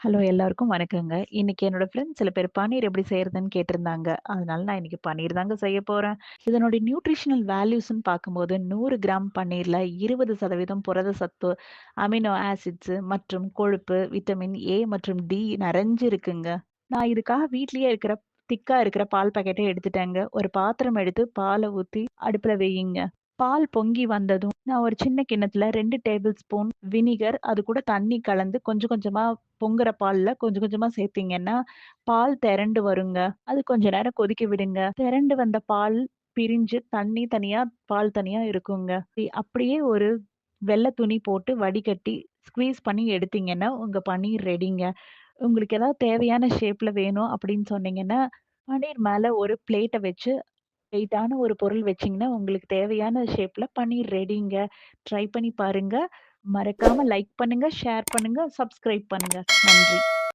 Hello எல்லாருக்கும் வணக்கங்க. இன்னைக்கு என்னோட ஃப்ரெண்ட்ஸ் சில பேர் பன்னீர் எப்படி செய்றதுன்னு கேட்டிருந்தாங்க. அதனால நான் இன்னைக்கு பன்னீர் தாங்க செய்ய போறேன். இதனுடைய நியூட்ரிஷனல் வேல்யூஸ்ன்னு பார்க்கும்போது 100 கிராம் பன்னீர்ல 20% புரத சத்து, அமினோ ஆசிட்ஸ் மற்றும் கொழுப்பு, விட்டமின் ஏ மற்றும் டி நிறைஞ்சு இருக்குங்க. நான் இதுக்காக வீட்லயே இருக்கிற திக்கா இருக்கிற பால் பாக்கெட்டே எடுத்துட்டேங்க. ஒரு பாத்திரம் எடுத்து பால ஊத்தி அடுப்புல வையுங்க. பால் பொங்கி வந்ததும் நான் ஒரு சின்ன கிண்ணத்துல 2 டேபிள் ஸ்பூன் வினிகர் அது கூட தண்ணி கலந்து கொஞ்சம் கொஞ்சமா பொங்குற பால்ல கொஞ்சம் கொஞ்சமா சேர்த்தீங்கன்னா, பால் தெரண்டு வருங்க. அது கொஞ்ச நேரம் கொதிக்க விடுங்க. தெரண்டு வந்த பால் பிரிஞ்சு தண்ணி தனியா, பால் தனியா இருக்குங்க. அப்படியே ஒரு வெள்ள துணி போட்டு வடிகட்டி ஸ்க்வீஸ் பண்ணி எடுத்தீங்கன்னா, உங்க பன்னீர் ரெடிங்க. உங்களுக்கு ஏதாவது தேவையான ஷேப்ல வேணும் அப்படின்னு சொன்னீங்கன்னா, பன்னீர் மேல ஒரு பிளேட்ட வச்சு வெயிட்டான ஒரு பொருள் வச்சீங்கன்னா, உங்களுக்கு தேவையான ஷேப்ல பன்னீர் ரெடிங்க. ட்ரை பண்ணி பாருங்க. மறக்காம லைக் பண்ணுங்க, ஷேர் பண்ணுங்க, சப்ஸ்கிரைப் பண்ணுங்க. நன்றி.